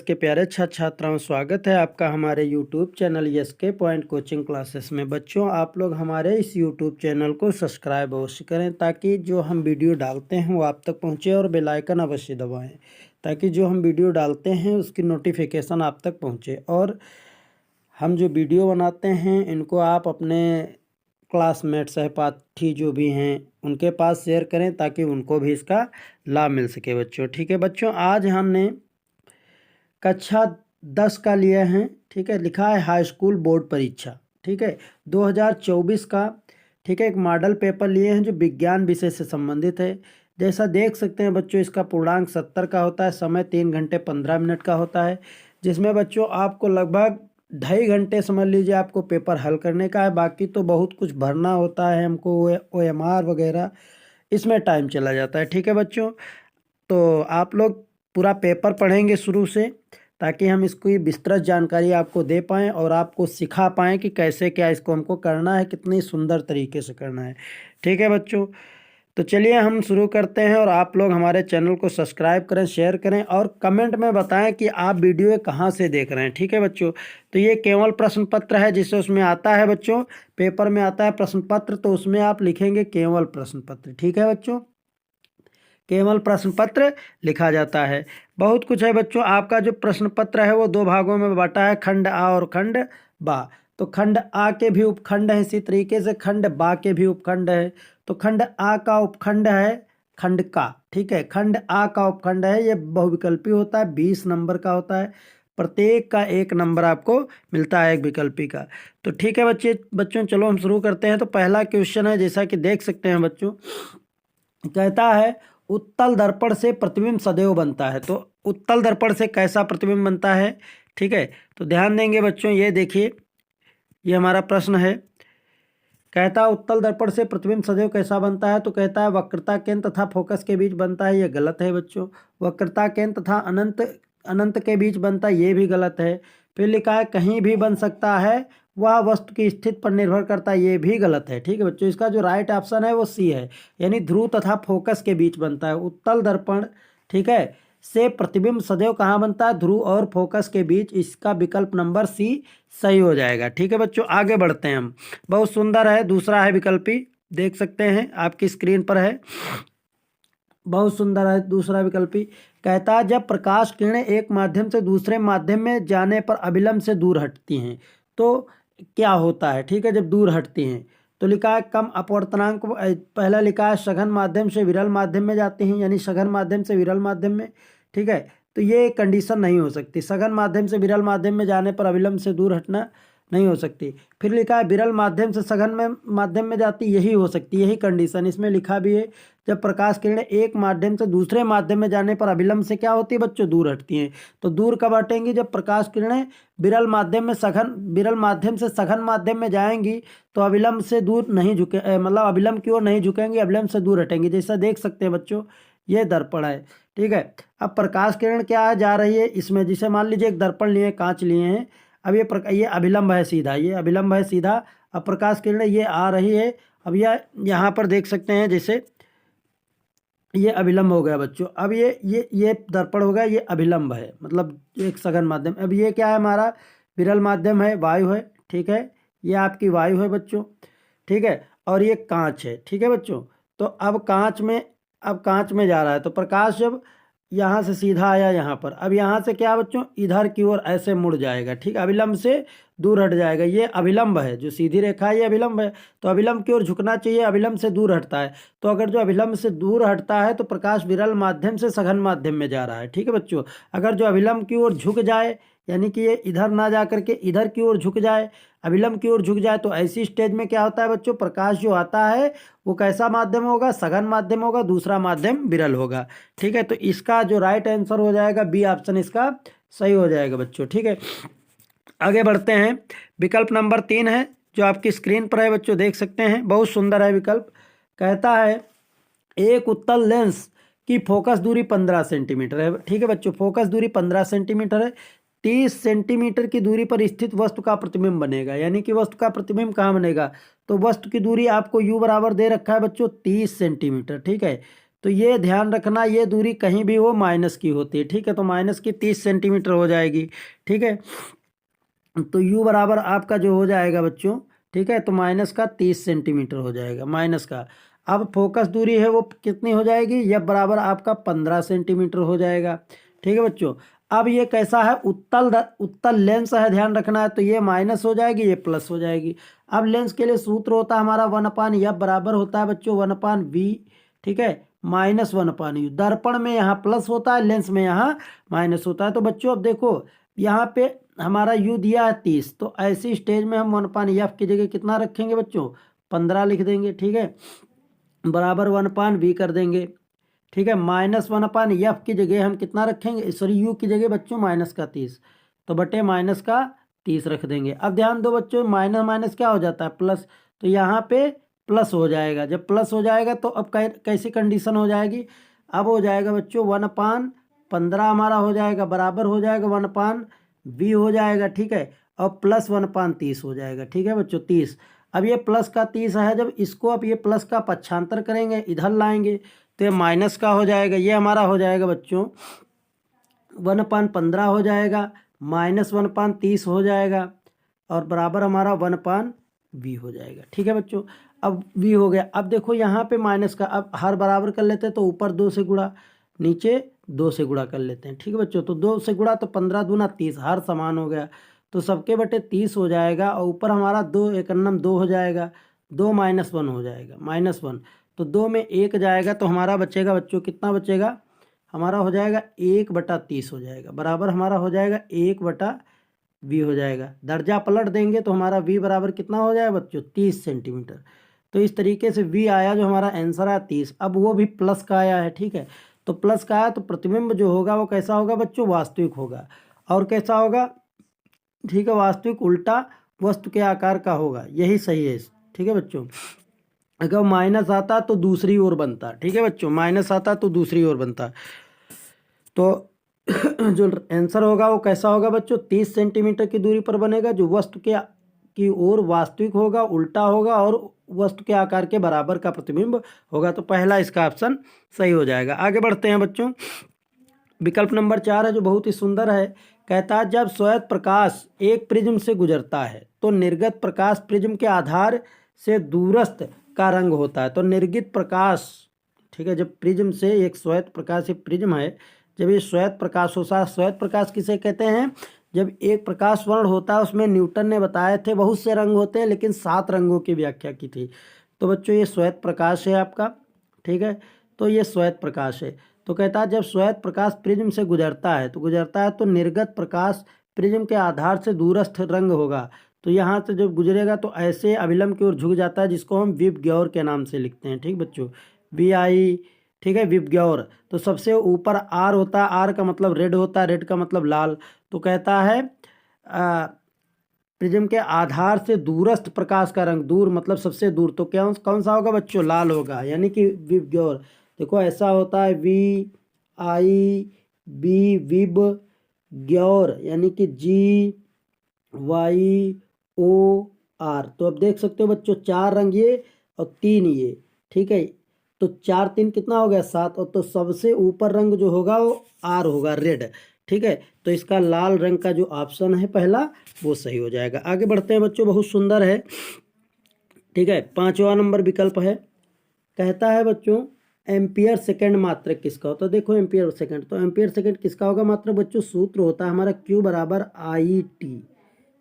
के प्यारे छात्र छात्राओं, स्वागत है आपका हमारे YouTube channel SK point coaching classes में। बच्चों, आप लोग हमारे इस YouTube चैनल को सब्सक्राइब अवश्य करें ताकि जो हम वीडियो डालते हैं वो आप तक पहुंचे, और बेल आइकन अवश्य दबाएं ताकि जो हम वीडियो डालते हैं उसकी नोटिफिकेशन आप तक पहुंचे। और हम जो वीडियो बनाते हैं इनको आप अपने क्लासमेट सहपाठी जो भी हैं उनके पास शेयर करें ताकि उनको भी इसका लाभ मिल सके बच्चों। ठीक है बच्चों, आज हमने कक्षा 10 का लिए हैं। ठीक है, लिखा है हाई स्कूल बोर्ड परीक्षा। ठीक है, 2024 का। ठीक है, एक मॉडल पेपर लिए हैं जो विज्ञान विषय से संबंधित है। जैसा देख सकते हैं बच्चों, इसका पूर्णांक 70 का होता है, समय 3 घंटे 15 मिनट का होता है, जिसमें बच्चों आपको लगभग 2.5 घंटे समझ लीजिए आपको पेपर हल करने का है। बाकी तो बहुत कुछ भरना होता है हमको, OMR वगैरह, इसमें टाइम चला जाता है। ठीक है बच्चों, तो आप लोग पूरा पेपर पढ़ेंगे शुरू से ताकि हम इसकी विस्तृत जानकारी आपको दे पाएँ और आपको सिखा पाएँ कि कैसे क्या इसको हमको करना है, कितनी सुंदर तरीके से करना है। ठीक है बच्चों, तो चलिए हम शुरू करते हैं। और आप लोग हमारे चैनल को सब्सक्राइब करें, शेयर करें और कमेंट में बताएं कि आप वीडियो कहाँ से देख रहे हैं। ठीक है बच्चों, तो ये केवल प्रश्न पत्र है, जिससे उसमें आता है बच्चों, पेपर में आता है प्रश्न पत्र, तो उसमें आप लिखेंगे केवल प्रश्न पत्र। ठीक है बच्चों, केवल प्रश्न पत्र लिखा जाता है। बहुत कुछ है बच्चों। आपका जो प्रश्न पत्र है वो 2 भागों में बांटा है, खंड आ और खंड बा। तो खंड आ के भी उपखंड है, इसी तरीके से खंड बा के भी उपखंड है। तो खंड आ का उपखंड है खंड का। ठीक है, खंड आ का उपखंड है, ये बहुविकल्पी होता है, 20 नंबर का होता है, प्रत्येक का 1 नंबर आपको मिलता है एक विकल्पी का। तो ठीक है बच्चों चलो हम शुरू करते हैं। तो पहला क्वेश्चन है, जैसा कि देख सकते हैं बच्चों, कहता है उत्तल दर्पण से प्रतिबिंब सदैव बनता है। तो उत्तल दर्पण से कैसा प्रतिबिंब बनता है? ठीक है, तो ध्यान देंगे बच्चों, ये देखिए, ये हमारा प्रश्न है। कहता है उत्तल दर्पण से प्रतिबिंब सदैव कैसा बनता है? तो कहता है वक्रता केंद्र तथा फोकस के बीच बनता है। ये गलत है बच्चों। वक्रता केंद्र तथा अनंत अनंत के बीच बनता है, ये भी गलत है। फिर लिखा है कहीं भी बन सकता है, वह वस्तु की स्थिति पर निर्भर करता है, ये भी गलत है। ठीक है बच्चों, इसका जो राइट ऑप्शन है वो सी है, यानी ध्रुव तथा फोकस के बीच बनता है उत्तल दर्पण। ठीक है, से प्रतिबिंब सदैव कहाँ बनता है? ध्रुव और फोकस के बीच। इसका विकल्प नंबर सी सही हो जाएगा। ठीक है बच्चों, आगे बढ़ते हैं हम। बहुत सुंदर है, दूसरा है विकल्पी, देख सकते हैं आपकी स्क्रीन पर है, बहुत सुंदर है दूसरा विकल्पी। कहता है जब प्रकाश किरणें एक माध्यम से दूसरे माध्यम में जाने पर अविलंब से दूर हटती हैं तो क्या होता है? ठीक है, जब दूर हटती हैं तो लिखा है कम अपवर्तनांक। पहला लिखा है सघन माध्यम से विरल माध्यम में जाती हैं, यानी सघन माध्यम से विरल माध्यम में। ठीक है, तो ये कंडीशन नहीं हो सकती, सघन माध्यम से विरल माध्यम में जाने पर अविलंब से दूर हटना नहीं हो सकती। फिर लिखा है विरल माध्यम से सघन में माध्यम में जाती, यही हो सकती, यही कंडीशन इसमें लिखा भी है। जब प्रकाश किरणें एक माध्यम से दूसरे माध्यम में जाने पर अविलंब से क्या होती है बच्चों? दूर हटती हैं। तो दूर कब हटेंगी? जब प्रकाश किरणें विरल माध्यम से सघन माध्यम में जाएंगी तो अविलंब से दूर नहीं झुके, मतलब अविलंब की ओर नहीं झुकेंगी, अविलंब से दूर हटेंगी। जैसा देख सकते हैं बच्चों, ये दर्पण है। ठीक है, अब प्रकाश किरण क्या है, जा रही है इसमें, जिसे मान लीजिए एक दर्पण लिए, कांच लिए हैं। अब ये अभिलंब है सीधा, ये अभिलंब है सीधा। अब प्रकाश किरणें ये आ रही है। अब यह यहाँ पर देख सकते हैं, जैसे ये अभिलंब हो गया बच्चों। अब ये दर्पण हो गया, ये अभिलंब है, मतलब एक सघन माध्यम। अब ये क्या है, हमारा विरल माध्यम है, वायु है। ठीक है, ये आपकी वायु है बच्चों। ठीक है, और ये कांच है। ठीक है बच्चों, तो अब कांच में जा रहा है, तो प्रकाश जब यहाँ से सीधा आया यहाँ पर, अब यहाँ से क्या बच्चों, इधर की ओर ऐसे मुड़ जाएगा। ठीक, अभिलंब से दूर हट जाएगा। ये अभिलंब है, जो सीधी रेखा है ये अभिलंब है, तो अभिलंब की ओर झुकना चाहिए, अभिलंब से दूर हटता है। तो अगर जो अभिलंब से दूर हटता है तो प्रकाश विरल माध्यम से सघन माध्यम में जा रहा है। ठीक है बच्चों, अगर जो अभिलंब की ओर झुक जाए, यानी कि ये इधर ना जा करके इधर की ओर झुक जाए, अभिलंब की ओर झुक जाए, तो ऐसी स्टेज में क्या होता है बच्चों, प्रकाश जो आता है वो कैसा माध्यम होगा? सघन माध्यम होगा, दूसरा माध्यम विरल होगा। ठीक है, तो इसका जो राइट आंसर हो जाएगा बी ऑप्शन, इसका सही हो जाएगा बच्चों। ठीक है, आगे बढ़ते हैं। विकल्प नंबर 3 है, जो आपकी स्क्रीन पर है बच्चों, देख सकते हैं, बहुत सुंदर है विकल्प। कहता है एक उत्तल लेंस की फोकस दूरी 15 सेंटीमीटर है। ठीक है बच्चों, फोकस दूरी 15 सेंटीमीटर है। 30 सेंटीमीटर की दूरी पर स्थित वस्तु का प्रतिबिंब बनेगा, यानी कि वस्तु का प्रतिबिंब कहाँ बनेगा? तो वस्तु की दूरी आपको यू बराबर दे रखा है बच्चों 30 सेंटीमीटर। ठीक है, तो ये ध्यान रखना, ये दूरी कहीं भी हो माइनस की होती है, ठीक है। तो माइनस की 30 सेंटीमीटर हो जाएगी, ठीक है। तो u बराबर आपका जो हो जाएगा बच्चों, ठीक है, तो माइनस का 30 सेंटीमीटर हो जाएगा, माइनस का। अब फोकस दूरी है वो कितनी हो जाएगी, यह बराबर आपका 15 सेंटीमीटर हो जाएगा, ठीक है बच्चों। अब ये कैसा है, उत्तल लेंस है, ध्यान रखना है। तो ये माइनस हो जाएगी, ये प्लस हो जाएगी। अब लेंस के लिए सूत्र होता है हमारा 1/f बराबर होता है बच्चों 1/v, ठीक है, -1/u। दर्पण में यहाँ प्लस होता है, लेंस में यहाँ माइनस होता है। तो बच्चों अब देखो यहाँ पे हमारा u दिया है 30, तो ऐसी स्टेज में हम 1/f की जगह कितना रखेंगे बच्चों, 15 लिख देंगे, ठीक है, बराबर 1/v कर देंगे, ठीक है। -1/f की जगह हम कितना रखेंगे, सॉरी u की जगह बच्चों माइनस का 30, तो बटे माइनस का 30 रख देंगे। अब ध्यान दो बच्चों, माइनस माइनस क्या हो जाता है, प्लस, तो यहाँ पे प्लस हो जाएगा। जब प्लस हो जाएगा तो अब कैसी कंडीशन हो जाएगी, अब हो जाएगा बच्चों 1/15 हमारा हो जाएगा, बराबर हो जाएगा 1/v हो जाएगा, ठीक है, और प्लस 1/30 हो जाएगा, ठीक है बच्चों, 30। अब ये प्लस का 30 है, जब इसको अब ये प्लस का पक्षांतर करेंगे, इधर लाएंगे, तो ये माइनस का हो जाएगा, ये हमारा हो जाएगा बच्चों 1/15 हो जाएगा, -1/30 हो जाएगा, और बराबर हमारा 1/v हो जाएगा, ठीक है बच्चों। अब v हो गया। अब देखो यहाँ पे माइनस का, अब हर बराबर कर लेते हैं, तो ऊपर 2 से गुणा, नीचे 2 से गुणा कर लेते हैं, ठीक है बच्चों। तो 2 से गुणा तो 15 दूना 30, हर समान हो गया, तो सबके बटे 30 हो जाएगा, और ऊपर हमारा 2 एकन्नम 2 हो जाएगा, 2 -1 हो जाएगा, -1, तो 2 में 1 जाएगा, तो हमारा बचेगा बच्चों, कितना बचेगा, हमारा हो जाएगा 1/30 हो जाएगा, बराबर हमारा हो जाएगा 1/v हो जाएगा। दर्जा पलट देंगे तो हमारा v बराबर कितना हो जाएगा बच्चों, 30 सेंटीमीटर। तो इस तरीके से v आया, जो हमारा आंसर आया 30। अब वो भी प्लस का आया है, ठीक है, तो प्लस का आया, तो प्रतिबिंब जो होगा वो कैसा होगा बच्चों, वास्तविक होगा। और कैसा होगा, ठीक है, वास्तविक उल्टा वस्तु के आकार का होगा, यही सही है, ठीक है बच्चों। अगर माइनस आता तो दूसरी ओर बनता, ठीक है बच्चों, माइनस आता तो दूसरी ओर बनता। तो जो आंसर होगा वो कैसा होगा बच्चों, 30 सेंटीमीटर की दूरी पर बनेगा, जो वस्तु के की ओर वास्तविक होगा, उल्टा होगा, और वस्तु के आकार के बराबर का प्रतिबिंब होगा। तो पहला इसका ऑप्शन सही हो जाएगा। आगे बढ़ते हैं बच्चों, विकल्प नंबर 4 है, जो बहुत ही सुंदर है। कहता है जब श्वेत प्रकाश एक प्रिज्म से गुजरता है तो निर्गत प्रकाश प्रिज्म के आधार से दूरस्थ का रंग होता है। तो निर्गत प्रकाश, ठीक है, जब प्रिज्म से एक श्वेत प्रकाश, एक प्रिज्म है, जब ये श्वेत प्रकाश होता है, श्वेत प्रकाश किसे कहते हैं, जब एक प्रकाश वर्ण होता है, उसमें न्यूटन ने बताए थे बहुत से रंग होते हैं, लेकिन 7 रंगों की व्याख्या की थी। तो बच्चों ये श्वेत प्रकाश है आपका, ठीक है, तो ये श्वेत प्रकाश है। तो कहता है जब श्वेत प्रकाश प्रिज्म से गुजरता है तो निर्गत प्रकाश प्रिज्म के आधार से दूरस्थ रंग होगा। तो यहाँ से जब गुजरेगा तो ऐसे अभिलंब की ओर झुक जाता है, जिसको हम विबग्योर के नाम से लिखते हैं, ठीक बच्चों, VI, ठीक है, विबग्योर। तो सबसे ऊपर R होता है, R का मतलब रेड होता है, रेड का मतलब लाल। तो कहता है प्रिज्म के आधार से दूरस्थ प्रकाश का रंग, दूर मतलब सबसे दूर, तो क्या कौन सा होगा बच्चों, लाल होगा, यानी कि विबग्योर। देखो ऐसा होता है VIB, विब ग्योर, यानी कि GYOR। तो अब देख सकते हो बच्चों, 4 रंग ये और 3 ये, ठीक है, तो 4 3 कितना हो गया, 7, और तो सबसे ऊपर रंग जो होगा वो R होगा, रेड, ठीक है। तो इसका लाल रंग का जो ऑप्शन है पहला, वो सही हो जाएगा। आगे बढ़ते हैं बच्चों, बहुत सुंदर है, ठीक है, 5वां नंबर विकल्प है। कहता है बच्चों एम्पियर सेकंड मात्रक किसका होता है। देखो एम्पियर सेकंड, तो एम्पियर सेकंड किसका होगा मात्रक बच्चों, सूत्र होता है हमारा Q बराबर IT,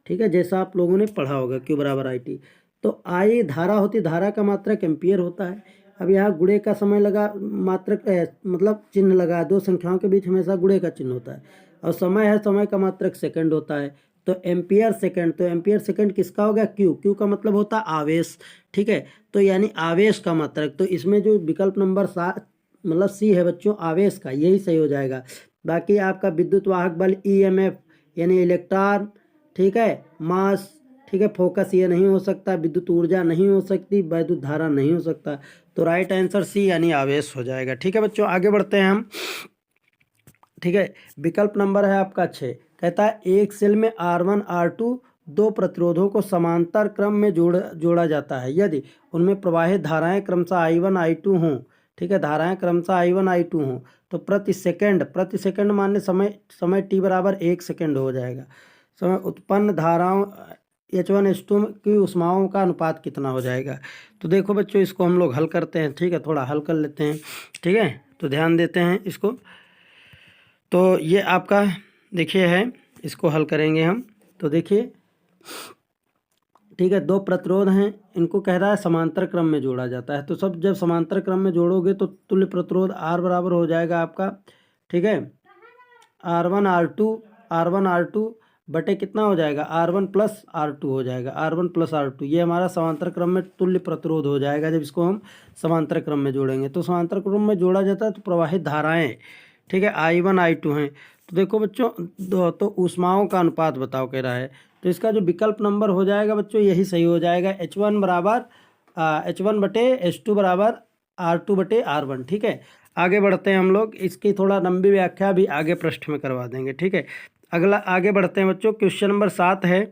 ठीक है, जैसा आप लोगों ने पढ़ा होगा, Q बराबर IT। तो I धारा होती, धारा का मात्रक एम्पियर होता है। अब यहाँ गुणे का समय लगा, मात्रक मतलब चिन्ह लगा, 2 संख्याओं के बीच हमेशा गुणे का चिन्ह होता है, और समय है, समय का मात्रक सेकंड होता है। तो एम्पियर सेकंड, तो एम्पियर सेकंड किसका हो गया, Q का मतलब होता है आवेश, ठीक है, तो यानी आवेश का मात्रक। तो इसमें जो विकल्प नंबर 7 मतलब C है बच्चों, आवेश का, यही सही हो जाएगा। बाकी आपका विद्युत वाहक बल EMF यानी इलेक्ट्रॉन, ठीक है, मास, ठीक है, फोकस ये नहीं हो सकता, विद्युत ऊर्जा नहीं हो सकती, वैद्युत धारा नहीं हो सकता। तो राइट आंसर C यानी आवेश हो जाएगा, ठीक है बच्चों। आगे बढ़ते हैं हम, ठीक है, विकल्प नंबर है आपका 6। कहता है एक सेल में R1 R2 2 प्रतिरोधों को समांतर क्रम में जोड़ा जाता है, यदि उनमें प्रवाहित धाराएं क्रमशः I1 I2 हों, ठीक है, धाराएं क्रमशः I1 I2 हों तो प्रति सेकंड मानने समय t बराबर 1 सेकंड हो जाएगा। समय उत्पन्न धाराओं H1 H2 की ऊष्माओं का अनुपात कितना हो जाएगा। तो देखो बच्चों, इसको हम लोग हल करते हैं। ठीक है, थोड़ा हल कर लेते हैं। ठीक है, तो ध्यान देते हैं इसको। तो ये आपका देखिए है, इसको हल करेंगे हम। तो देखिए, ठीक है, दो प्रतिरोध हैं, इनको कह रहा है समांतर क्रम में जोड़ा जाता है। तो सब जब समांतर क्रम में जोड़ोगे तो तुल्य प्रतिरोध R बराबर हो जाएगा आपका, ठीक है, R1 R2 बटे कितना हो जाएगा, R1 प्लस R2 हो जाएगा, R1 प्लस R2। ये हमारा समांतर क्रम में तुल्य प्रतिरोध हो जाएगा जब इसको हम समांतर क्रम में जोड़ेंगे। तो समांतर क्रम में जोड़ा जाता है तो प्रवाहित धाराएं, ठीक है, I1 I2 हैं। तो देखो बच्चों, तो ऊष्माओं का अनुपात बताओ कह रहा है। तो इसका जो विकल्प नंबर हो जाएगा बच्चों, यही सही हो जाएगा। H1 बराबर H1 बटे H2 बराबर R2 बटे R1। ठीक है, आगे बढ़ते हैं हम लोग, इसकी थोड़ा लंबी व्याख्या भी आगे पृष्ठ में करवा देंगे। ठीक है, अगला आगे बढ़ते हैं बच्चों। क्वेश्चन नंबर 7 है,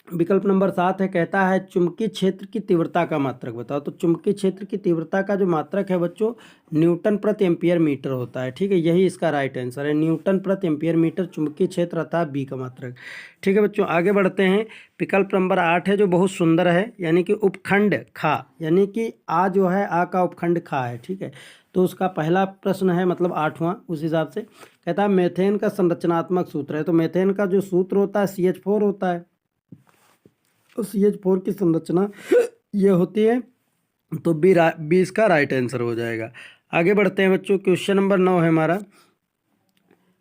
विकल्प नंबर 7 है, कहता है चुंबकीय क्षेत्र की तीव्रता का मात्रक बताओ। तो चुंबकीय क्षेत्र की तीव्रता का जो मात्रक है बच्चों, न्यूटन प्रति एम्पियर मीटर होता है। ठीक है, यही इसका राइट आंसर है, न्यूटन प्रति एम्पियर मीटर चुंबकीय क्षेत्र अर्थात बी का मात्रक। ठीक है बच्चों, आगे बढ़ते हैं। विकल्प नंबर 8 है जो बहुत सुंदर है, यानी कि उपखंड खा, यानी कि आ जो है आ का उपखंड खा है। ठीक है, तो उसका पहला प्रश्न है, मतलब 8वां, उस हिसाब से कहता है मेथेन का संरचनात्मक सूत्र है। तो मेथेन का जो सूत्र होता है CH4 होता है। तो CH4 की संरचना ये होती है, तो बी इसका राइट आंसर हो जाएगा। आगे बढ़ते हैं बच्चों। क्वेश्चन नंबर 9 है हमारा,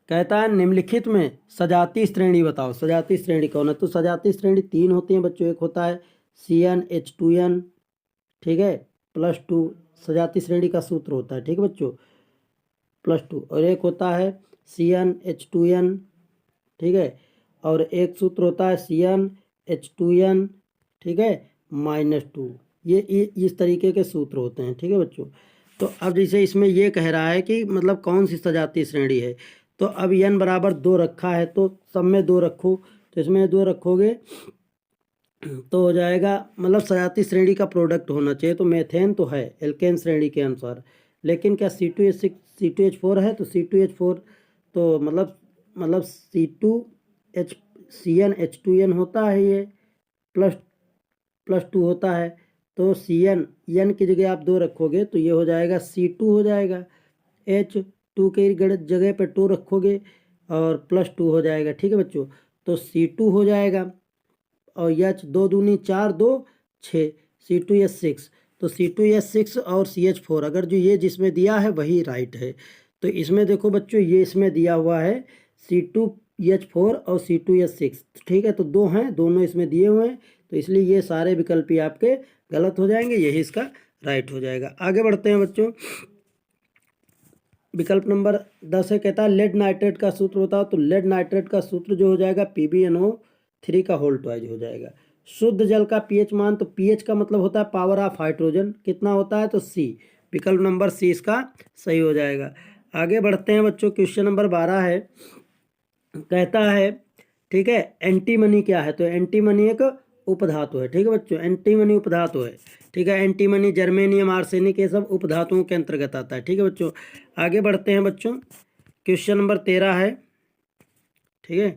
कहता है निम्नलिखित में सजातीय श्रेणी बताओ। सजातीय श्रेणी कौन है। तो सजातीय श्रेणी 3 होती हैं बच्चों। एक होता है CnH2n, ठीक है, +2 सजातीय श्रेणी का सूत्र होता है। ठीक है बच्चों, +2। और एक होता है CnH2n, ठीक है, और एक सूत्र होता है CnH2n, ठीक है, -2। ये इस तरीके के सूत्र होते हैं। ठीक है बच्चों, तो अब जैसे इसमें ये कह रहा है कि मतलब कौन सी सजातीय श्रेणी है। तो अब n बराबर 2 रखा है, तो सब में 2 रखो, तो इसमें 2 रखोगे तो हो जाएगा, मतलब सजातीय श्रेणी का प्रोडक्ट होना चाहिए। तो मेथेन तो है एल्केन श्रेणी के अनुसार, लेकिन क्या C2H4 है। तो C2H4 तो मतलब CnH2n होता है, ये +2 होता है। तो n की जगह आप 2 रखोगे तो ये हो जाएगा C2 हो जाएगा। H2 के जगह पे 2 रखोगे और +2 हो जाएगा। ठीक है बच्चों, तो C2 हो जाएगा, और H 2 दूनी 4 2 6, C2H6। तो C2H6 और CH4 अगर जो ये जिसमें दिया है वही राइट है। तो इसमें देखो बच्चों, ये इसमें दिया हुआ है C2H4 और C2H6। ठीक है, तो 2 हैं, दोनों इसमें दिए हुए हैं, तो इसलिए ये सारे विकल्प ही आपके गलत हो जाएंगे, यही इसका राइट हो जाएगा। आगे बढ़ते हैं बच्चों। विकल्प नंबर 10 है, कहता है लेड नाइट्रेट का सूत्र बताओ। तो लेड नाइट्रेट का सूत्र जो हो जाएगा PbNO3 का होल ट्वाइज हो जाएगा। शुद्ध जल का pH मान, तो pH का मतलब होता है पावर ऑफ हाइड्रोजन, कितना होता है, तो C। विकल्प नंबर C इसका सही हो जाएगा। आगे बढ़ते हैं बच्चों। क्वेश्चन नंबर 12 है, कहता है, ठीक है, एंटीमनी क्या है। तो एंटीमनी एक उपधातु है। ठीक है बच्चों, एंटीमनी उपधातु है। ठीक है, एंटीमनी जर्मेनियम आर्सेनिक ये सब उपधातुओं के अंतर्गत आता है। ठीक है बच्चों, आगे बढ़ते हैं बच्चों। क्वेश्चन नंबर 13 है, ठीक है,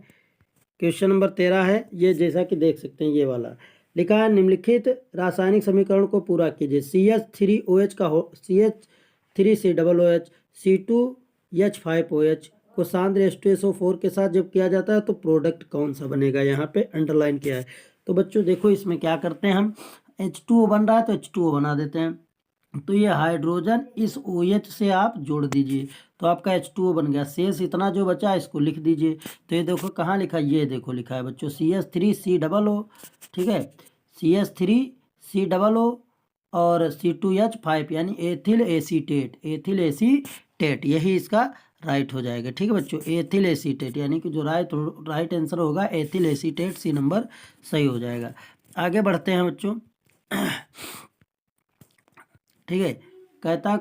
क्वेश्चन नंबर 13 है, ये जैसा कि देख सकते हैं ये वाला लिखा है, निम्नलिखित रासायनिक समीकरण को पूरा कीजिए। CH3OH का CH3COOH C2H5OH को सांद्र H2SO4 के साथ जब किया जाता है तो प्रोडक्ट कौन सा बनेगा, यहाँ पे अंडरलाइन किया है। तो बच्चों देखो, इसमें क्या करते हैं हम, H2O बन रहा है तो H2O बना देते हैं। तो ये हाइड्रोजन इस OH से आप जोड़ दीजिए, तो आपका H2O बन गया। शेष इतना जो बचा इसको लिख दीजिए। तो ये देखो कहाँ लिखा है, ये देखो लिखा है बच्चों CH3COO, ठीक है, CH3COO और C2H5 यानी एथिल एसीटेट, यही इसका राइट हो जाएगा। ठीक है बच्चों, एथिल एसीटेट, यानी कि जो राइट आंसर होगा एथिल एसीटेट, C नंबर सही हो जाएगा। आगे बढ़ते हैं बच्चों। ठीक है, कहता है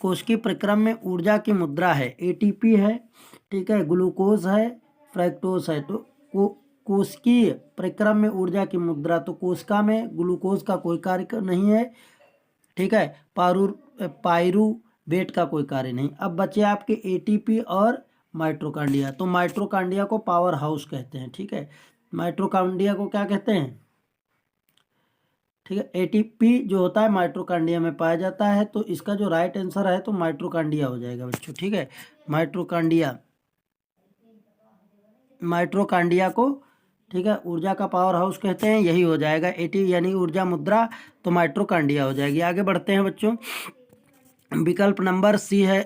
कोशिकीय प्रक्रम में ऊर्जा की मुद्रा है, ATP है, ठीक है, ग्लूकोज है, फ्रैक्टोज है। तो कोशिकीय प्रक्रम में ऊर्जा की मुद्रा, तो कोशिका में ग्लूकोज का कोई कार्य नहीं है, ठीक है, पायरूवेट का कोई कार्य नहीं। अब बचे आपके एटीपी और माइटोकॉन्ड्रिया। तो माइटोकॉन्ड्रिया को पावर हाउस कहते हैं, ठीक है, माइटोकॉन्ड्रिया को क्या कहते हैं, ठीक है। एटीपी जो होता है माइटोकॉन्ड्रिया में पाया जाता है, तो इसका जो राइट आंसर है तो माइटोकॉन्ड्रिया हो जाएगा बच्चों, ठीक है। माइटोकॉन्ड्रिया, माइटोकॉन्ड्रिया को, ठीक है, ऊर्जा का पावर हाउस कहते हैं, यही हो जाएगा एटी यानी ऊर्जा मुद्रा, तो माइटोकॉन्ड्रिया हो जाएगी। आगे बढ़ते हैं बच्चों, विकल्प नंबर सी है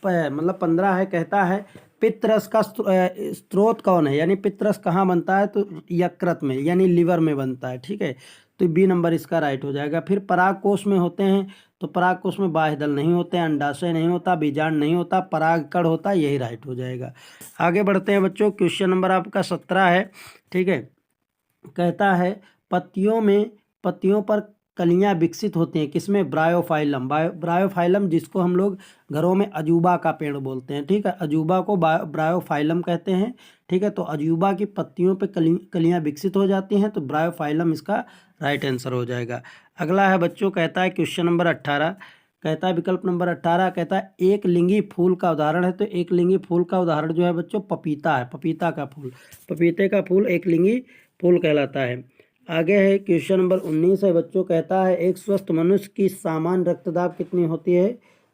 मतलब 15 है, कहता है पित्तरस का स्रोत कौन है, यानी पित्तरस कहाँ बनता है, तो यकृत में यानी लिवर में बनता है, ठीक है, तो बी नंबर इसका राइट हो जाएगा। फिर पराग कोश में होते हैं, तो पराग कोश में बाह्य दल नहीं होते, अंडाशय नहीं होता, बीजांड नहीं होता, परागकण होता है, यही राइट हो जाएगा। आगे बढ़ते हैं बच्चों, क्वेश्चन नंबर आपका 17 है, ठीक है, कहता है पत्तियों पर कलियां विकसित होती हैं, किसमें, ब्रायोफाइलम, ब्रायोफाइलम जिसको हम लोग घरों में अजूबा का पेड़ बोलते हैं, ठीक है, अजूबा को ब्रायोफाइलम कहते हैं, ठीक है। तो अजूबा की पत्तियों पे कलियां विकसित हो जाती हैं, तो ब्रायोफाइलम इसका राइट आंसर हो जाएगा। अगला है बच्चों, कहता है क्वेश्चन नंबर 18, कहता है विकल्प नंबर 18, कहता है एक लिंगी फूल का उदाहरण है, तो एक लिंगी फूल का उदाहरण जो है बच्चों पपीता है, पपीता का फूल, पपीते का फूल एक लिंगी फूल कहलाता है। आगे है क्वेश्चन नंबर 19 है बच्चों, कहता है एक स्वस्थ मनुष्य की सामान्य रक्तदाब कितनी होती है,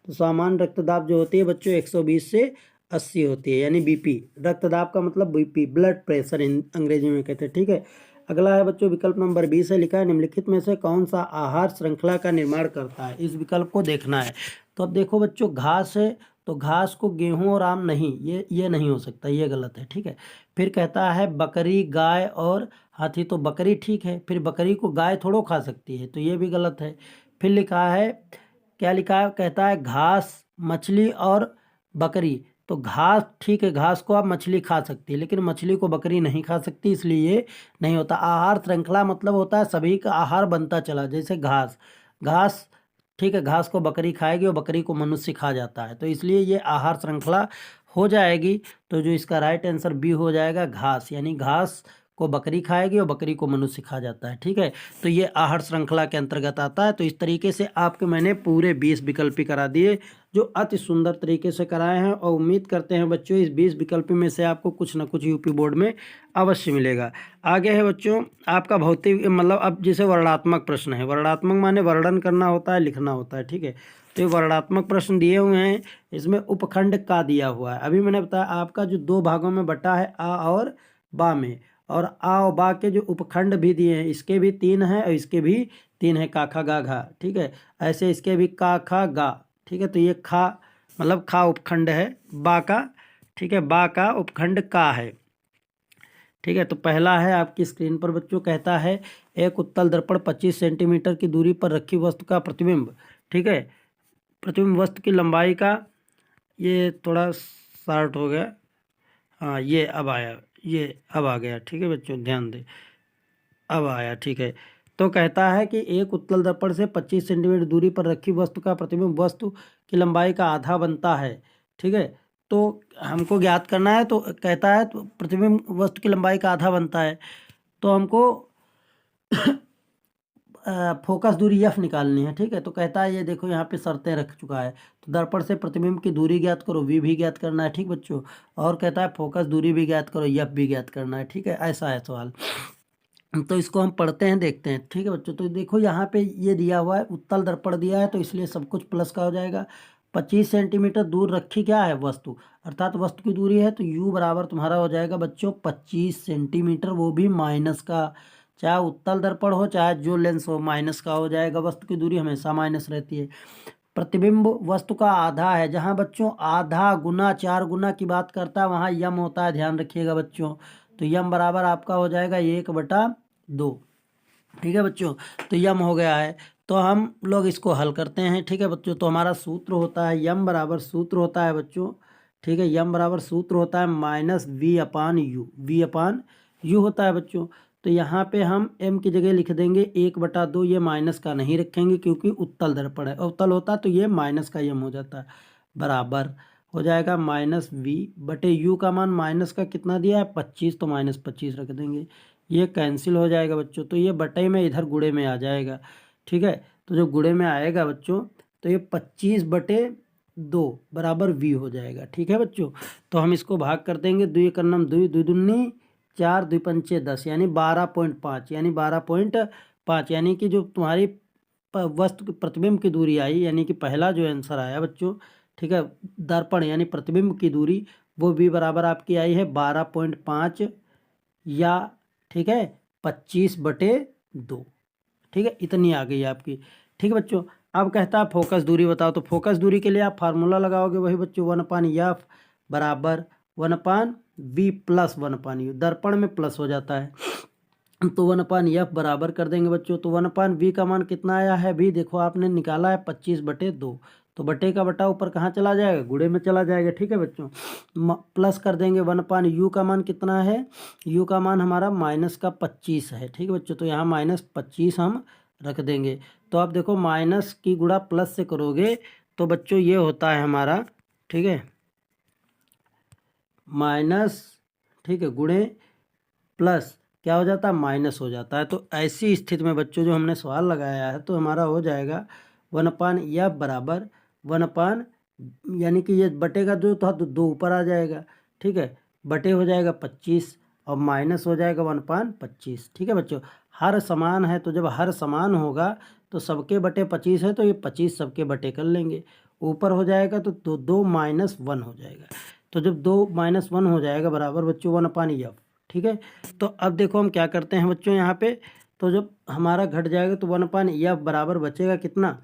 तो सामान्य रक्तदाब जो होती है बच्चों 120 से 80 होती है, यानी बीपी, रक्तदाब का मतलब बीपी, ब्लड प्रेशर अंग्रेजी में कहते हैं, ठीक है। अगला है बच्चों विकल्प नंबर 20 है, लिखा है निम्नलिखित में से कौन सा आहार श्रृंखला का निर्माण करता है, इस विकल्प को देखना है। तो अब देखो बच्चों, घास है, तो घास को गेहूं और आम नहीं, ये नहीं हो सकता, ये गलत है, ठीक है। फिर कहता है बकरी, गाय और हाथी, तो बकरी ठीक है, फिर बकरी को गाय थोड़ो खा सकती है, तो ये भी गलत है। फिर लिखा है, क्या लिखा है, कहता है घास, मछली और बकरी, तो घास ठीक है, घास को आप मछली खा सकती है, लेकिन मछली को बकरी नहीं खा सकती, इसलिए ये नहीं होता। आहार श्रृंखला मतलब होता है सभी का आहार बनता चला, जैसे घास, घास ठीक है, घास को बकरी खाएगी और बकरी को मनुष्य खा जाता है, तो इसलिए ये आहार श्रृंखला हो जाएगी। तो जो इसका राइट आंसर बी हो जाएगा, घास, यानी घास को बकरी खाएगी और बकरी को मनुष्य खा जाता है, ठीक है। तो ये आहार श्रृंखला के अंतर्गत आता है। तो इस तरीके से आपके मैंने पूरे 20 विकल्प करा दिए, जो अति सुंदर तरीके से कराए हैं, और उम्मीद करते हैं बच्चों इस 20 विकल्प में से आपको कुछ ना कुछ यूपी बोर्ड में अवश्य मिलेगा। आगे है बच्चों आपका भौतिक, मतलब अब जैसे वर्णनात्मक प्रश्न है, वर्णनात्मक माने वर्णन करना होता है, लिखना होता है, ठीक है। तो ये वर्णनात्मक प्रश्न दिए हुए हैं, इसमें उपखंड का दिया हुआ है, अभी मैंने बताया आपका जो 2 भागों में बटा है, आ और बा में, और आ और बा के जो उपखंड भी दिए हैं, इसके भी 3 हैं और इसके भी 3 हैं, का खा गा घा, ठीक है, ऐसे इसके भी का खा गा, ठीक है। तो ये खा मतलब खा उपखंड है, बा का, ठीक है, बा का उपखंड का है, ठीक है। तो पहला है आपकी स्क्रीन पर बच्चों, कहता है एक उत्तल दर्पण 25 सेंटीमीटर की दूरी पर रखी वस्तु का प्रतिबिंब, ठीक है, प्रतिबिंब वस्तु की लंबाई का, ये थोड़ा शार्ट हो गया, हाँ ये अब आया, ये अब आ गया, ठीक है बच्चों ध्यान दें, अब आया, ठीक है। तो कहता है कि एक उत्तल दर्पण से 25 सेंटीमीटर दूरी पर रखी वस्तु का प्रतिबिंब वस्तु की लंबाई का आधा बनता है, ठीक है। तो हमको ज्ञात करना है, तो कहता है तो प्रतिबिंब वस्तु की लंबाई का आधा बनता है, तो हमको फोकस दूरी एफ निकालनी है, ठीक है। तो कहता है ये देखो यहाँ पे शर्तें रख चुका है, तो दर्पण से प्रतिबिंब की दूरी ज्ञात करो, वी भी ज्ञात करना है, ठीक बच्चों, और कहता है फोकस दूरी भी ज्ञात करो, एफ भी ज्ञात करना है, ठीक है, ऐसा है सवाल। तो इसको हम पढ़ते हैं, देखते हैं, ठीक है बच्चों। तो देखो यहाँ पे ये दिया हुआ है, उत्तल दर्पण दिया है, तो इसलिए सब कुछ प्लस का हो जाएगा। 25 सेंटीमीटर दूर रखी क्या है वस्तु, अर्थात वस्तु की दूरी है, तो u बराबर तुम्हारा हो जाएगा बच्चों 25 सेंटीमीटर, वो भी माइनस का, चाहे उत्तल दर्पण हो चाहे जो लेंस हो, माइनस का हो जाएगा, वस्तु की दूरी हमेशा माइनस रहती है। प्रतिबिंब वस्तु का आधा है, जहाँ बच्चों आधा गुना 4 गुना की बात करता है, वहाँ यम होता है, ध्यान रखिएगा बच्चों। तो यम बराबर आपका हो जाएगा 1/2, ठीक है बच्चों। तो यम हो गया है, तो हम लोग इसको हल करते हैं, ठीक है बच्चों। तो हमारा सूत्र होता है यम बराबर, सूत्र होता है बच्चों, ठीक है, यम बराबर सूत्र होता है माइनस v/u, v/u होता है बच्चों। तो यहाँ पे हम m की जगह लिख देंगे 1/2, ये माइनस का नहीं रखेंगे क्योंकि उत्तल दर्पण है, उत्तल होता तो ये माइनस का यम हो जाता, बराबर हो जाएगा -v/u का मान माइनस का कितना दिया है 25, तो -25 रख देंगे, ये कैंसिल हो जाएगा बच्चों। तो ये बटे में इधर गुणे में आ जाएगा, ठीक है। तो जब गुणे में आएगा बच्चों तो ये 25/2 बराबर v हो जाएगा। ठीक है बच्चों, तो हम इसको भाग कर देंगे, 2 एक नम 2, 2 दूनी 4, 2 पंचे 10 यानी 12.5 यानी 12.5 यानी कि जो तुम्हारी वस्तु की प्रतिबिंब की दूरी आई यानी कि पहला जो आंसर आया बच्चों, ठीक है, दर्पण यानी प्रतिबिंब की दूरी वो v बराबर आपकी आई है 12.5 या ठीक है 25/2। ठीक है, इतनी आ गई आपकी। ठीक है बच्चों, अब कहता है फोकस दूरी बताओ। तो फोकस दूरी के लिए आप फार्मूला लगाओगे वही बच्चों 1/f बराबर 1/v प्लस 1/u, दर्पण में प्लस हो जाता है तो 1/f बराबर कर देंगे बच्चों। तो 1/v का मान कितना आया है, v देखो आपने निकाला है 25/2, तो बटे का बटा ऊपर कहाँ चला जाएगा, गुणे में चला जाएगा। ठीक है बच्चों, प्लस कर देंगे 1/u का मान कितना है, u का मान हमारा -25 है। ठीक है बच्चों, तो यहाँ -25 हम रख देंगे। तो आप देखो माइनस की गुणा प्लस से करोगे तो बच्चों ये होता है हमारा, ठीक है, माइनस, ठीक है, गुणे प्लस क्या हो जाता है, माइनस हो जाता है। तो ऐसी स्थिति में बच्चों जो हमने सवाल लगाया है तो हमारा हो जाएगा 1/f बराबर 1 यानी कि ये बटे का जो था तो 2 ऊपर आ जाएगा। ठीक है, बटे हो जाएगा 25 और माइनस हो जाएगा 1/25। ठीक है बच्चों, हर समान है तो जब हर समान होगा तो सबके बटे 25 है तो ये 25 सबके बटे कर लेंगे, ऊपर हो जाएगा तो 2 -1 हो जाएगा। तो जब 2 -1 हो जाएगा बराबर बच्चों 1/f। ठीक है, तो अब देखो हम क्या करते हैं बच्चों यहाँ पे, तो जब हमारा घट जाएगा तो 1/f बराबर बचेगा कितना,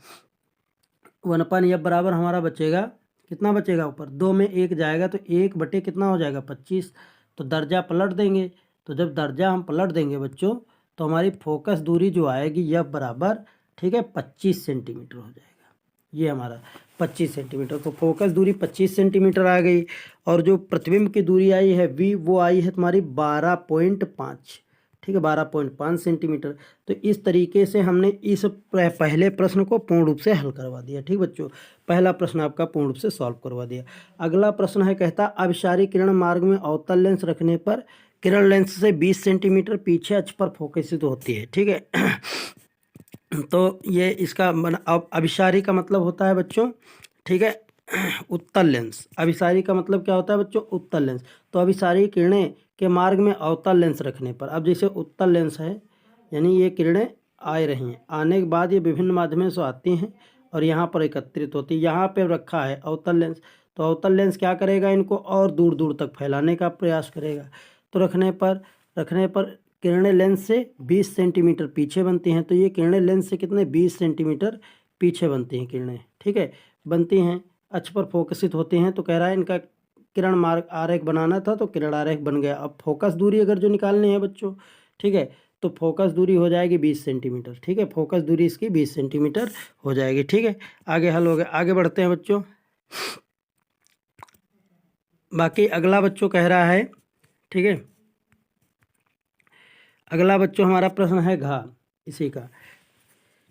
1/f बराबर हमारा बचेगा कितना, बचेगा ऊपर 2 में 1 जाएगा तो 1 बटे कितना हो जाएगा 25। तो दर्जा पलट देंगे, तो जब दर्जा हम पलट देंगे बच्चों तो हमारी फोकस दूरी जो आएगी f बराबर, ठीक है, 25 सेंटीमीटर हो जाएगा। ये हमारा 25 सेंटीमीटर, तो फोकस दूरी 25 सेंटीमीटर आ गई। और जो प्रतिबिंब की दूरी आई है v वो आई है तुम्हारी 12.5, ठीक है, 12.5 सेंटीमीटर। तो इस तरीके से हमने इस पहले प्रश्न को पूर्ण रूप से हल करवा दिया। ठीक बच्चों, पहला प्रश्न आपका पूर्ण रूप से सॉल्व करवा दिया। अगला प्रश्न है, कहता अभिसारी किरण मार्ग में अवतल लेंस रखने पर किरण लेंस से 20 सेंटीमीटर पीछे अक्ष पर फोकसित होती है। ठीक है, तो ये इसका अब अभिसारी का मतलब होता है बच्चों, ठीक है, उत्तल लेंस। अभिसारी का मतलब क्या होता है बच्चों, उत्तल लेंस। तो अभिसारी किरणें के मार्ग में अवतल लेंस रखने पर, अब जैसे उत्तल लेंस है यानी ये किरणें आ रही हैं, आने के बाद ये विभिन्न माध्यमों से आती हैं और यहाँ पर एकत्रित होती है। यहाँ पे रखा है अवतल लेंस, तो अवतल लेंस क्या करेगा, इनको और दूर दूर तक फैलाने का प्रयास करेगा। तो रखने पर किरणें लेंस से 20 सेंटीमीटर पीछे बनती हैं। तो ये किरणें लेंस से कितने 20 सेंटीमीटर पीछे बनती हैं किरणें। ठीक है, बनती हैं, अक्ष पर फोकसित होती हैं। तो कह रहा है इनका किरण मार्ग आरेख बनाना था तो किरण आरेख बन गया। अब फोकस दूरी अगर जो निकालनी है बच्चों, ठीक है, तो फोकस दूरी हो जाएगी 20 सेंटीमीटर। ठीक है, फोकस दूरी इसकी 20 सेंटीमीटर हो जाएगी। ठीक है, आगे हल हो गया। आगे बढ़ते हैं बच्चों। बाकी अगला बच्चों कह रहा है, ठीक है, अगला बच्चों हमारा प्रश्न है घ इसी का।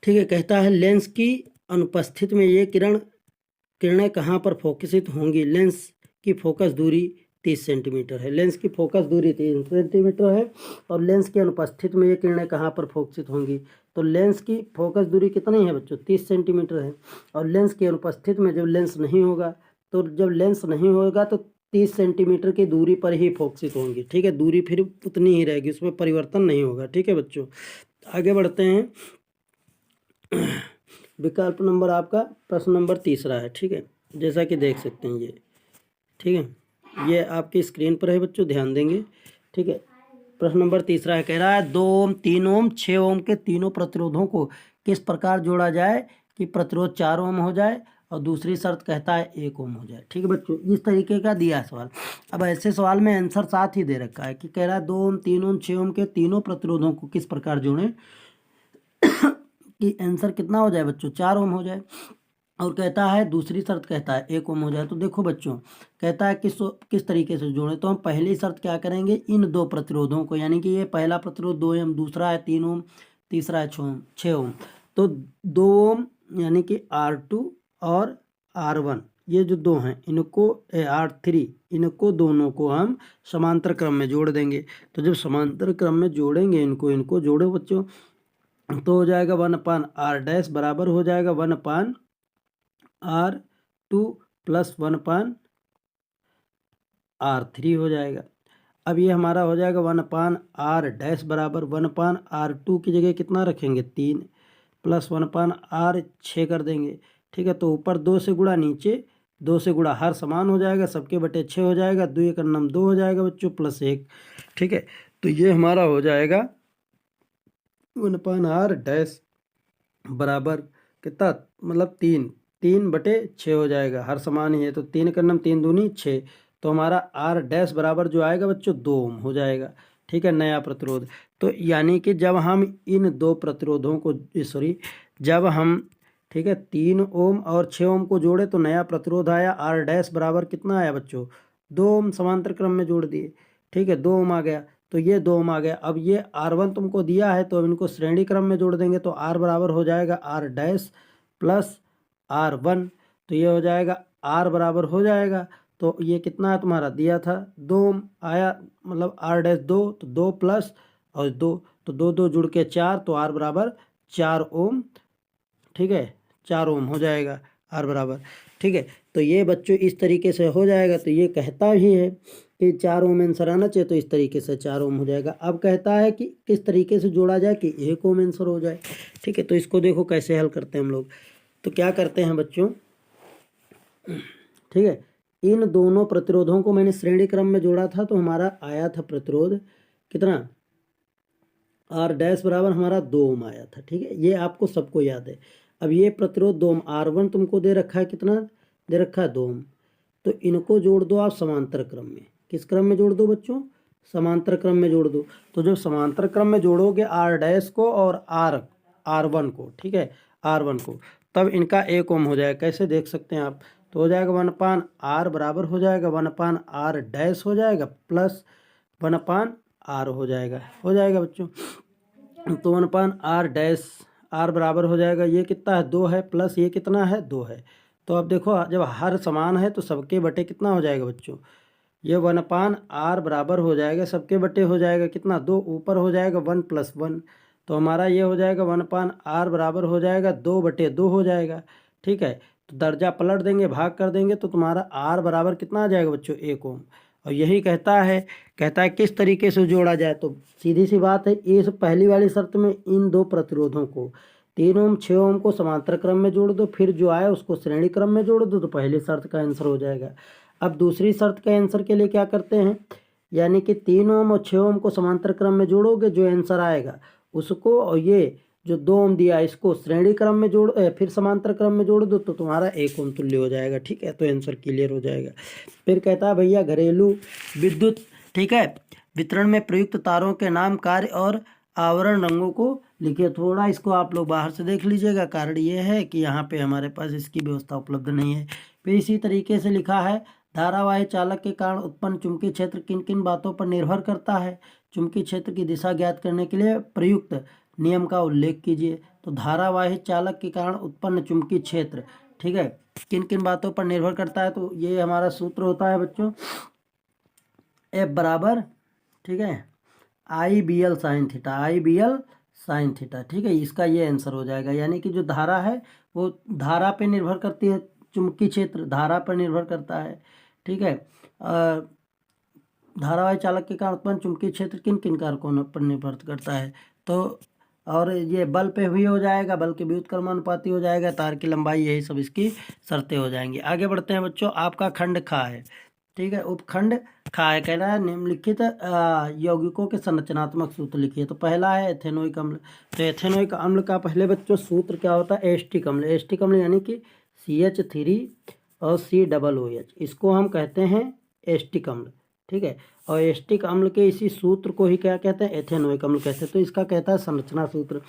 ठीक है, कहता है लेंस की अनुपस्थिति में ये किरणें कहाँ पर फोकसित होंगी। लेंस की फोकस दूरी 30 सेंटीमीटर है। लेंस की फोकस दूरी 30 सेंटीमीटर है और लेंस की अनुपस्थिति में ये किरणें कहाँ पर फोकसित होंगी। तो लेंस की फोकस दूरी कितनी है बच्चों, 30 सेंटीमीटर है। और लेंस की अनुपस्थिति में जब लेंस नहीं होगा, तो जब लेंस नहीं होगा तो 30 सेंटीमीटर की दूरी पर ही फोकसित होंगी। ठीक है, दूरी फिर उतनी ही रहेगी, उसमें परिवर्तन नहीं होगा। ठीक है बच्चों, आगे बढ़ते हैं। विकल्प नंबर आपका प्रश्न नंबर 3 है। ठीक है, जैसा कि देख सकते हैं ये, ठीक है, ये आपकी स्क्रीन पर है बच्चों, ध्यान देंगे। ठीक है, प्रश्न नंबर 3 है, कह रहा है 2 ओम 3 ओम 6 ओम के तीनों प्रतिरोधों को किस प्रकार जोड़ा जाए कि प्रतिरोध 4 ओम हो जाए और दूसरी शर्त कहता है 1 ओम हो जाए। ठीक है बच्चों, इस तरीके का दिया है सवाल। अब ऐसे सवाल में आंसर साथ ही दे रखा है कि कह रहा है 2 ओम 3 ओम 6 ओम के तीनों प्रतिरोधों को किस प्रकार जोड़ें कि आंसर कितना हो जाए बच्चों, 4 ओम हो जाए। और कहता है दूसरी शर्त कहता है 1 ओम हो जाए। तो देखो बच्चों, कहता है किस तरीके से जोड़ें। तो हम पहली शर्त क्या करेंगे, इन दो प्रतिरोधों को, यानी कि ये पहला प्रतिरोध 2 ओम, दूसरा है 3 ओम, तीसरा है 6 ओम। तो 2 ओम यानी कि R2 और R1, ये जो दो हैं इनको R3, इनको दोनों को हम समांतर क्रम में जोड़ देंगे। तो जब समांतर क्रम में जोड़ेंगे इनको जोड़ो बच्चों, तो हो जाएगा 1/r डैश बराबर हो जाएगा 1/r2 प्लस 1/r3 हो जाएगा। अब ये हमारा हो जाएगा 1/r डैश बराबर 1/r2 की जगह कितना रखेंगे 3 प्लस 1/r6 कर देंगे। ठीक है, तो ऊपर 2 से गुणा, नीचे 2 से गुणा, हर समान हो जाएगा, सबके बटे 6 हो जाएगा, 2 1 9 2 हो जाएगा बच्चों, प्लस 1। ठीक है, तो ये हमारा हो जाएगा 1/r डैश बराबर कितना, मतलब 3 बटे 6 हो जाएगा, हर समान ही है, तो 3 1 9 3 दूनी 6। तो हमारा आर डैश बराबर जो आएगा बच्चों 2 ओम हो जाएगा। ठीक है, नया प्रतिरोध। तो यानी कि जब हम इन दो प्रतिरोधों को जब हम, ठीक है, 3 ओम और 6 ओम को जोड़े तो नया प्रतिरोध आया आर डैश बराबर कितना आया बच्चों 2 ओम, समांतर क्रम में जोड़ दिए। ठीक है, 2 ओम आ गया, तो ये 2 ओम आ गया। अब ये R1 तुमको दिया है तो अब इनको श्रेणी क्रम में जोड़ देंगे, तो R बराबर हो जाएगा R डैश प्लस R1, तो ये हो जाएगा R बराबर हो जाएगा। तो ये कितना है तुम्हारा दिया था 2 ओम आया, मतलब R डैश 2, तो 2 प्लस और 2, तो 2 2 जुड़ के 4, तो R बराबर 4 ओम। ठीक है, 4 ओम हो जाएगा R बराबर। ठीक है, तो ये बच्चों इस तरीके से हो जाएगा। तो ये कहता ही है कि 4 ओम आंसर आना चाहिए, तो इस तरीके से 4 ओम हो जाएगा। अब कहता है कि किस तरीके से जोड़ा जाए कि 1 ओम आंसर हो जाए। ठीक है, तो इसको देखो कैसे हल करते हैं हम लोग। तो क्या करते हैं बच्चों, ठीक है, इन दोनों प्रतिरोधों को मैंने श्रेणी क्रम में जोड़ा था, तो हमारा आया था प्रतिरोध कितना, आर डैश बराबर हमारा 2 ओम आया था। ठीक है, ये आपको सबको याद है। अब ये प्रतिरोध 2 ओम, R1 तुमको दे रखा है, कितना दे रखा है 2 ओम, तो इनको जोड़ दो आप समांतर क्रम में। किस क्रम में जोड़ दो बच्चों, समांतर क्रम में जोड़ दो। तो जब समांतर क्रम में जोड़ोगे आर डैश को और R1 को, ठीक है, R1 को, तब इनका 1 ओम हो जाएगा। कैसे देख सकते हैं आप, तो हो जाएगा 1/r बराबर हो जाएगा 1/r डैश हो जाएगा प्लस 1/r हो जाएगा बच्चों। तो 1/r डैश r बराबर हो जाएगा, ये कितना है 2 है, प्लस ये कितना है 2 है। तो अब देखो जब हर समान है तो सबके बटे कितना हो जाएगा बच्चों, ये 1/r बराबर हो जाएगा, सबके बटे हो जाएगा कितना 2, ऊपर हो जाएगा 1 + 1, तो हमारा ये हो जाएगा 1/r बराबर हो जाएगा 2/2 हो जाएगा। ठीक है, तो दर्जा पलट देंगे, भाग कर देंगे, तो तुम्हारा r बराबर कितना आ जाएगा बच्चों 1 ओम। और यही कहता है किस तरीके से जोड़ा जाए। तो सीधी सी बात है, इस पहली वाली शर्त में इन दो प्रतिरोधों को 3 ओम 6 ओम को समांतर क्रम में जोड़ दो, फिर जो आए उसको श्रेणी क्रम में जोड़ दो, तो पहली शर्त का आंसर हो जाएगा। अब दूसरी शर्त के आंसर के लिए क्या करते हैं, यानी कि 3 ओम और 6 ओम को समांतर क्रम में जोड़ोगे, जो आंसर आएगा उसको, और ये जो 2 ओम दिया इसको श्रेणी क्रम में फिर समांतर क्रम में जोड़ दो, तो तुम्हारा 1 ओम तुल्य हो जाएगा। ठीक है, तो आंसर क्लियर हो जाएगा। फिर कहता है भैया घरेलू विद्युत, ठीक है, वितरण में प्रयुक्त तारों के नाम, कार्य और आवरण रंगों को लिखिए। थोड़ा इसको आप लोग बाहर से देख लीजिएगा, कारण ये है कि यहाँ पे हमारे पास इसकी व्यवस्था उपलब्ध नहीं है। फिर इसी तरीके से लिखा है, धारावाही चालक के कारण उत्पन्न चुंबकीय क्षेत्र किन किन बातों पर निर्भर करता है, चुंबकीय क्षेत्र की दिशा ज्ञात करने के लिए प्रयुक्त नियम का उल्लेख कीजिए। तो धारावाही चालक के कारण उत्पन्न चुंबकीय क्षेत्र, ठीक है, किन किन बातों पर निर्भर करता है, तो ये हमारा सूत्र होता है बच्चों F बराबर, ठीक है, IBL sin theta, IBL sin theta. ठीक है, इसका ये आंसर हो जाएगा। यानी कि जो धारा है वो धारा पे निर्भर करती है, चुंबकीय क्षेत्र धारा पर निर्भर करता है। ठीक है, धारावाही चालक के कारण उत्पन्न चुंबकीय क्षेत्र किन किन कारकों पर निर्भर करता है, तो और ये बल पे भी हो जाएगा, बल के व्युत्क्रमानुपाती हो जाएगा, तार की लंबाई, यही सब इसकी शर्तें हो जाएंगी। आगे बढ़ते हैं बच्चों, आपका खंड खा है, ठीक है, उपखंड खा है, कह रहा है निम्नलिखित यौगिकों के संरचनात्मक सूत्र लिखिए। तो पहला है एथेनोइक अम्ल। तो एथेनोइक अम्ल का पहले बच्चों सूत्र क्या होता है, एस्टिक अम्ल। एस्टिक अम्ल यानी कि CH3 और COOH, इसको हम कहते हैं एस्टिक अम्ल। ठीक है, और एस्टिक अम्ल के इसी सूत्र को ही क्या कहते हैं, एथेनोइक अम्ल कहते हैं। तो इसका कहता है संरचना सूत्र।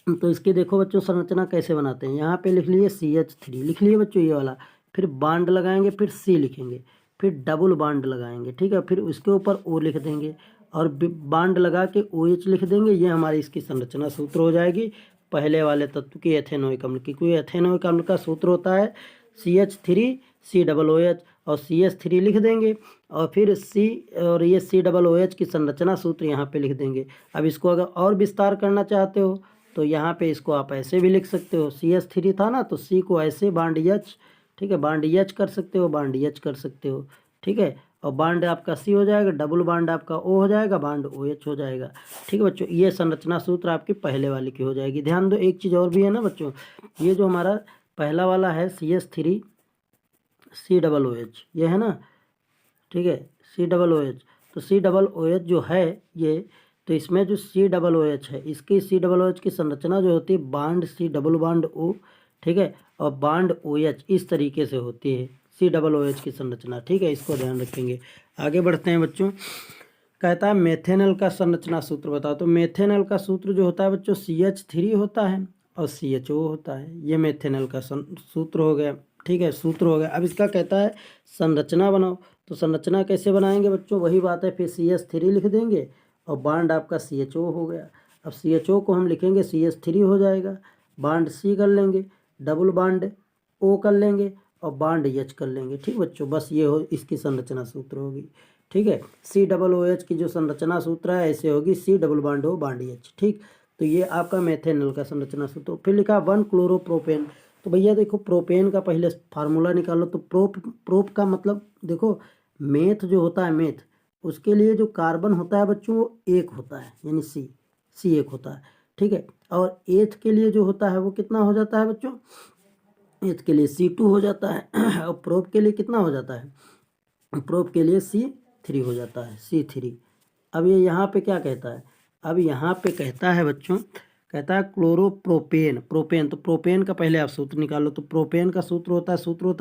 तो इसके देखो बच्चों संरचना कैसे बनाते हैं, यहाँ पे लिख लिए CH3 लिख लिए बच्चों ये वाला, फिर बांड लगाएंगे, फिर C लिखेंगे, फिर डबल बांड लगाएंगे। ठीक है, फिर उसके ऊपर O लिख देंगे और बांड लगा के OH लिख देंगे। ये हमारी इसकी संरचना सूत्र हो जाएगी पहले वाले तत्व की, एथेनोइक अम्ल की। कोई एथेनोइक अम्ल का सूत्र होता है CH3 COOH, और CH3 लिख देंगे और फिर C और ये COOH की संरचना सूत्र यहाँ पे लिख देंगे। अब इसको अगर और विस्तार करना चाहते हो तो यहाँ पे इसको आप ऐसे भी लिख सकते हो, CH3 था ना, तो C को ऐसे बांड H, ठीक है, बांड H कर सकते हो, बांड H कर सकते हो, ठीक है। और बांड आपका C हो जाएगा, डबल बांड आपका O हो जाएगा, बांड OH हो जाएगा, ठीक है बच्चों। ये संरचना सूत्र आपकी पहले वाली की हो जाएगी। ध्यान दो, एक चीज़ और भी है ना बच्चों, ये जो हमारा पहला वाला है CH3 COOH, ये है ना, ठीक है, COOH। तो COOH जो है ये, तो इसमें जो COOH है, इसकी COOH की संरचना जो होती है bond C double bond O, ठीक है, और बांड OH इस तरीके से होती है COOH की संरचना, ठीक है, इसको ध्यान रखेंगे। आगे बढ़ते हैं बच्चों। कहता है मेथेनॉल का संरचना सूत्र बताओ। तो मेथेनॉल का सूत्र जो होता है बच्चों CH3 होता है और CHO होता है। ये मेथेनॉल का सूत्र हो गया, ठीक है, सूत्र हो गया। अब इसका कहता है संरचना बनाओ। तो संरचना कैसे बनाएंगे बच्चों, वही बात है, फिर CH3 लिख देंगे और बांड आपका CHO हो गया। अब CHO को हम लिखेंगे CH3 हो जाएगा, बांड C कर लेंगे, डबल बांड O कर लेंगे और बांड H कर लेंगे, ठीक बच्चों। बस ये हो इसकी संरचना सूत्र होगी, ठीक है। COOH की जो संरचना सूत्र है ऐसे होगी, C double bond O bond H, ठीक। तो ये आपका मेथेनॉल का संरचना सूत्र। फिर लिखा 1 क्लोरोप्रोपेन। तो भैया देखो, प्रोपेन का पहले फार्मूला निकालो। तो प्रोप का मतलब देखो, मेथ जो होता है, मेथ, उसके लिए जो कार्बन होता है बच्चों वो एक होता है, यानी सी एक होता है, ठीक है। और एथ के लिए जो होता है वो कितना हो जाता है बच्चों, एथ के लिए C2 हो जाता है और प्रोप के लिए कितना हो जाता है, प्रोप के लिए C3 हो जाता है, C3। अब ये यहाँ पे क्या कहता है, अब यहाँ पे कहता है बच्चों, कहता है क्लोरोप्रोपेन, प्रोपेन। तो प्रोपेन का पहले आप सूत्र निकालो। तो प्रोपेन का सूत्र होता है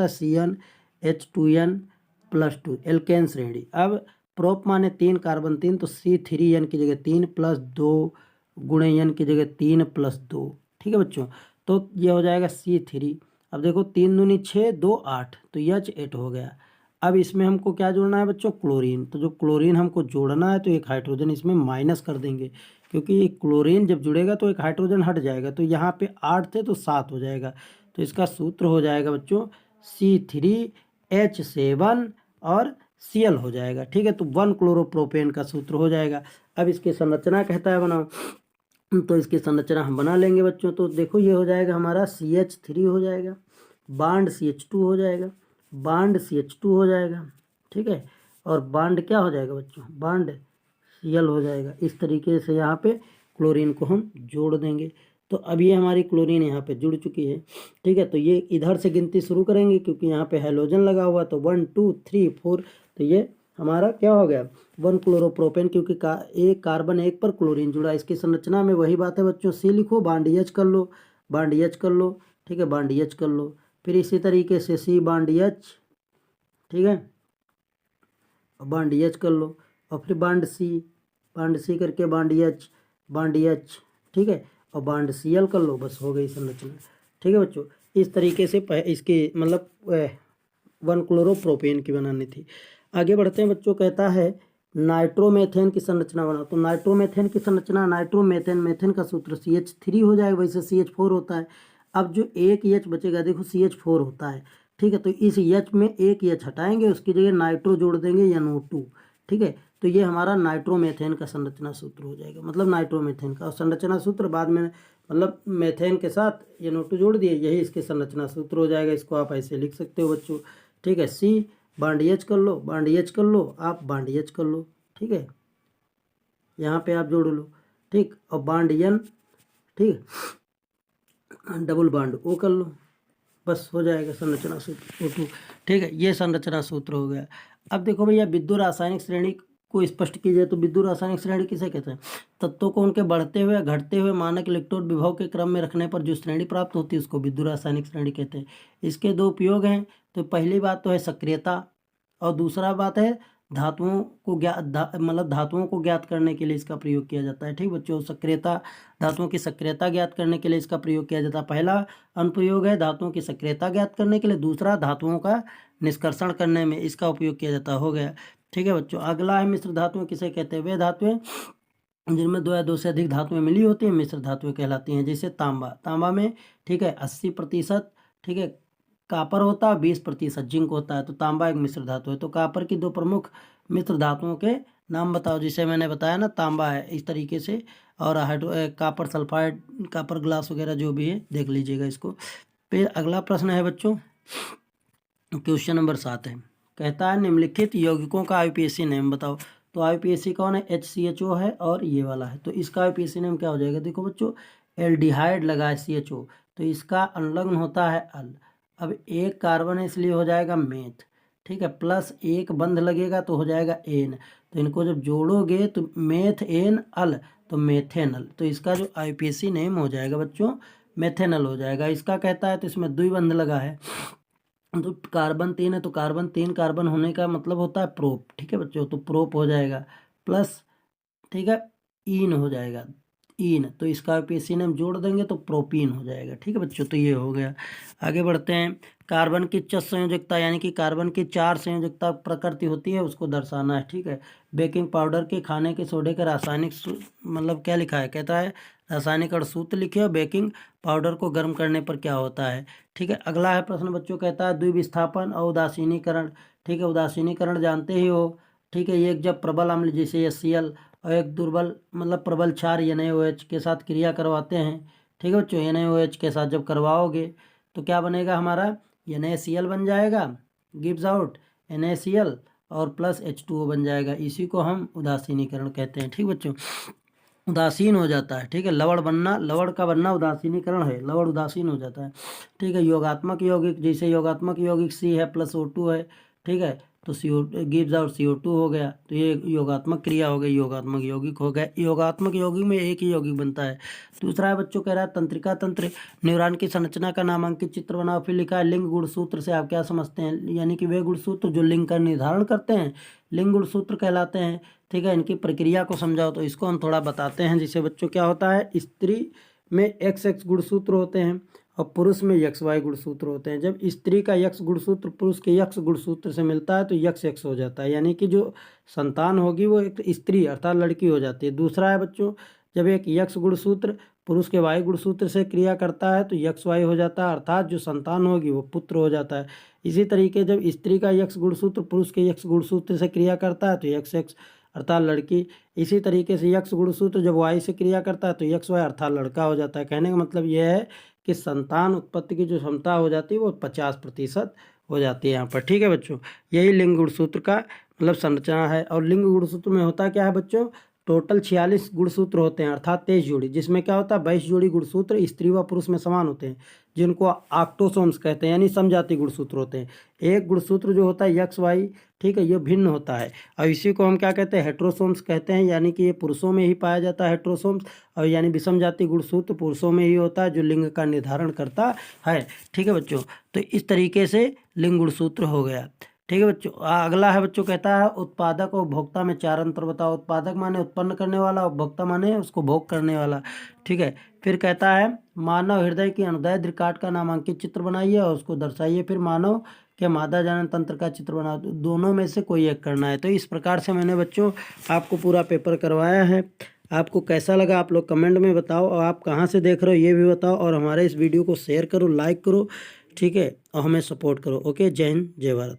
CnH2n+2, एल्केन श्रेणी। अब प्रोप माने 3 कार्बन 3, तो C3n की जगह 3 + 2 गुणे n की जगह 3 + 2, ठीक है बच्चों। तो ये हो जाएगा C3। अब देखो 3 दूनी 6, 2 8, तो H8 हो गया। अब इसमें हमको क्या जोड़ना है बच्चों, क्लोरीन। तो जो क्लोरीन हमको जोड़ना है, तो एक हाइड्रोजन इसमें माइनस कर देंगे, क्योंकि क्लोरीन जब जुड़ेगा तो एक हाइड्रोजन हट जाएगा। तो यहाँ पे 8 थे तो 7 हो जाएगा। तो इसका सूत्र हो जाएगा बच्चों C3H7 और Cl हो जाएगा, ठीक है। तो 1 क्लोरोप्रोपेन का सूत्र हो जाएगा। अब इसकी संरचना कहता है बनाओ। तो इसकी संरचना हम बना लेंगे बच्चों। तो देखो ये हो जाएगा हमारा CH3 हो जाएगा, बांड CH2 हो जाएगा, बांड CH2 हो जाएगा, ठीक है। और बांड क्या हो जाएगा बच्चों, बांड Cl हो जाएगा। इस तरीके से यहाँ पे क्लोरीन को हम जोड़ देंगे। तो अब ये हमारी क्लोरीन यहाँ पे जुड़ चुकी है, ठीक है। तो ये इधर से गिनती शुरू करेंगे, क्योंकि यहाँ पे हैलोजन लगा हुआ। तो 1 2 3 4, तो ये हमारा क्या हो गया, 1 क्लोरोप्रोपेन, क्योंकि एक कार्बन एक पर क्लोरीन जुड़ा। इसकी संरचना में वही बात है बच्चों, C लिखो, बांड H कर लो, बांड H कर लो, ठीक है, बांड H कर लो। फिर इसी तरीके से C बांड H, ठीक है, और बांड H कर लो, और फिर बांड C करके बांड H, ठीक है, और बांड Cl कर लो। बस हो गई संरचना, ठीक है बच्चों। इस तरीके से इसकी मतलब 1 क्लोरोप्रोपेन की बनानी थी। आगे बढ़ते हैं बच्चों। कहता है नाइट्रोमेथेन की संरचना बनाओ। तो नाइट्रोमेथेन की संरचना, नाइट्रोमेथेन, मेथेन का सूत्र CH3 हो जाएगा, वैसे CH4 होता है। अब जो एक H बचेगा, देखो CH4 होता है, ठीक है। तो इस H में एक H हटाएंगे, उसकी जगह नाइट्रो जोड़ देंगे, NO2, ठीक है। तो ये हमारा नाइट्रोमेथेन का संरचना सूत्र हो जाएगा, मतलब नाइट्रोमेथेन का। और संरचना सूत्र बाद में मतलब मेथेन के साथ NO2 जोड़ दिए, यही इसके संरचना सूत्र हो जाएगा। इसको आप ऐसे लिख सकते हो बच्चों, ठीक है। C बांड H कर लो, बांड H कर लो, आप बांड H कर लो, ठीक है, यहाँ पे आप जोड़ लो, ठीक। और बांड N, ठीक, डबल बांड O कर लो, बस हो जाएगा संरचना सूत्र O2, ठीक है। ये संरचना सूत्र हो गया। अब देखो भैया, विद्युत रासायनिक श्रेणी को स्पष्ट कीजिए। तो विद्युत रासायनिक श्रेणी किसे कहते हैं, तत्वों को उनके बढ़ते हुए घटते हुए मानक इलेक्ट्रॉन विभव के क्रम में रखने पर जो श्रेणी प्राप्त होती है उसको विद्युत रासायनिक श्रेणी कहते हैं। इसके 2 उपयोग हैं। तो पहली बात तो है सक्रियता, और दूसरा बात है धातुओं को मतलब धातुओं को ज्ञात करने के लिए इसका प्रयोग किया जाता है, ठीक बच्चों। सक्रियता, धातुओं की सक्रियता ज्ञात करने के लिए इसका प्रयोग किया जाता है। पहला अनुप्रयोग है धातुओं की सक्रियता ज्ञात करने के लिए, दूसरा धातुओं का निष्कर्षण करने में इसका उपयोग किया जाता हो गया, ठीक है बच्चों। अगला है मिश्र धातुएं किसे कहते हैं, वे धातुएं जिनमें 2 या 2 से अधिक धातुएं मिली होती हैं मिश्र धातुएं कहलाती हैं। जैसे तांबा में, ठीक है, 80%, ठीक है, कापर होता है, 20% जिंक होता है। तो तांबा एक मिश्र धातु है। तो कापर की 2 प्रमुख मिश्र धातुओं के नाम बताओ। जिसे मैंने बताया ना, तांबा है इस तरीके से, और कापर सल्फाइड, कापर ग्लास वगैरह जो भी है देख लीजिएगा इसको। फिर अगला प्रश्न है बच्चों, क्वेश्चन नंबर 7 है, कहता है निम्नलिखित यौगिकों का IUPAC नेम बताओ। तो IUPAC कौन है? HCHO है और ये वाला है। तो इसका IUPAC नेम क्या हो जाएगा? देखो बच्चों, एल्डिहाइड लगा है CHO, तो इसका अनुलग्न होता है अल। अब एक कार्बन है इसलिए हो जाएगा मेथ, ठीक है, प्लस एक बंध लगेगा तो हो जाएगा एन। तो इनको जब जोड़ोगे तो मेथ एन अल, तो मेथेनल। तो इसका जो IUPAC नेम हो जाएगा बच्चों, मेथेनल हो जाएगा। इसका कहता है तो इसमें द्विबंध लगा है, तो कार्बन 3 है, तो कार्बन 3 कार्बन होने का मतलब होता है प्रोप, ठीक है बच्चों, तो प्रोप हो जाएगा प्लस, ठीक है, ईन हो जाएगा, ईन। तो इसका IUPAC नेम जोड़ देंगे तो प्रोपीन हो जाएगा, ठीक है बच्चों। तो ये हो गया। आगे बढ़ते हैं, कार्बन की चस संयोजकता, यानी कि कार्बन की 4 संयोजकता प्रकृति होती है, उसको दर्शाना है, ठीक है। बेकिंग पाउडर के, खाने के सोडे का रासायनिक मतलब क्या लिखा है? कहता है रासायनिक सूत्र लिखिए और बेकिंग पाउडर को गर्म करने पर क्या होता है, ठीक है। अगला है प्रश्न बच्चों, कहता है द्विविस्थापन और उदासीनीकरण, ठीक है। उदासीनीकरण जानते ही हो, ठीक है। ये एक जब प्रबल अम्ल जैसे HCl और एक दुर्बल मतलब प्रबल क्षार NaOH के साथ क्रिया करवाते हैं, ठीक है बच्चों। NaOH के साथ जब करवाओगे तो क्या बनेगा हमारा? NaCl बन जाएगा, गिव्स आउट NaCl और प्लस H2O बन जाएगा। इसी को हम उदासीनीकरण कहते हैं, ठीक बच्चों। उदासीन हो जाता है, ठीक है। लवण बनना, लवण का बनना उदासीनीकरण है, लवण उदासीन हो जाता है, ठीक है। योगात्मक यौगिक, जैसे योगात्मक यौगिक C है प्लस O2 है, ठीक है, तो CO गिव्स आउट CO2 हो गया। तो ये योगात्मक क्रिया हो गई, योगात्मक यौगिक हो गया। योगात्मक यौगिक में एक ही यौगिक बनता है। दूसरा है बच्चों, कह रहा है तंत्रिका तंत्र, न्यूरॉन की संरचना का नामांकित चित्र बनाओ। फिर लिखा है लिंग गुणसूत्र से आप क्या समझते हैं? यानी कि वे गुणसूत्र जो लिंग का निर्धारण करते हैं, लिंग गुणसूत्र कहलाते हैं, ठीक है। इनकी प्रक्रिया को समझाओ, तो इसको हम थोड़ा बताते हैं। जिससे बच्चों क्या होता है, स्त्री में XX गुणसूत्र होते हैं और पुरुष में XY गुणसूत्र होते हैं। जब स्त्री का X गुणसूत्र पुरुष के X गुणसूत्र से मिलता है तो XX हो जाता है, यानी कि जो संतान होगी वो एक स्त्री अर्थात लड़की हो जाती है। दूसरा है बच्चों, जब एक X गुणसूत्र पुरुष के Y गुणसूत्र से क्रिया करता है तो XY हो जाता है, अर्थात जो संतान होगी वो पुत्र हो जाता है। इसी तरीके जब स्त्री का X गुणसूत्र पुरुष के X गुणसूत्र से क्रिया करता है तो XX अर्थात लड़की। इसी तरीके से X गुणसूत्र जब Y से क्रिया करता है तो XY अर्थात लड़का हो जाता है। कहने का मतलब यह है कि संतान उत्पत्ति की जो क्षमता हो जाती है वो 50% हो जाती है यहाँ पर, ठीक है बच्चों। यही लिंग गुणसूत्र का मतलब संरचना है। और लिंग गुणसूत्र में होता क्या है बच्चों, टोटल 46 गुणसूत्र होते हैं, अर्थात 23 जोड़ी, जिसमें क्या होता है 22 जोड़ी गुणसूत्र स्त्री व पुरुष में समान होते हैं, जिनको ऑक्टोसोम्स कहते हैं, यानी समजाति गुणसूत्र होते हैं। एक गुणसूत्र जो होता है XY, ठीक है, ये भिन्न होता है और इसी को हम क्या कहते हैं, हेट्रोसोम्स कहते हैं, यानी कि ये पुरुषों में ही पाया जाता है हेट्रोसोम्स। और यानी विषम जाति गुणसूत्र पुरुषों में ही होता है जो लिंग का निर्धारण करता है, ठीक है बच्चों। तो इस तरीके से लिंग गुणसूत्र हो गया, ठीक है बच्चों। अगला है बच्चों, कहता है उत्पादक और उपभोक्ता में 4 अंतर बताओ। उत्पादक माने उत्पन्न करने वाला, उपभोक्ता माने उसको भोग करने वाला, ठीक है। फिर कहता है मानव हृदय की अनुदैर्ध्य रिकार्ड का नामांकित चित्र बनाइए और उसको दर्शाइए। फिर मानव के मादा जनन तंत्र का चित्र बनाओ। दोनों में से कोई एक करना है। तो इस प्रकार से मैंने बच्चों आपको पूरा पेपर करवाया है। आपको कैसा लगा आप लोग कमेंट में बताओ, और आप कहाँ से देख रहे हो ये भी बताओ, और हमारे इस वीडियो को शेयर करो, लाइक करो, ठीक है, और हमें सपोर्ट करो। ओके, जय हिंद, जय भारत।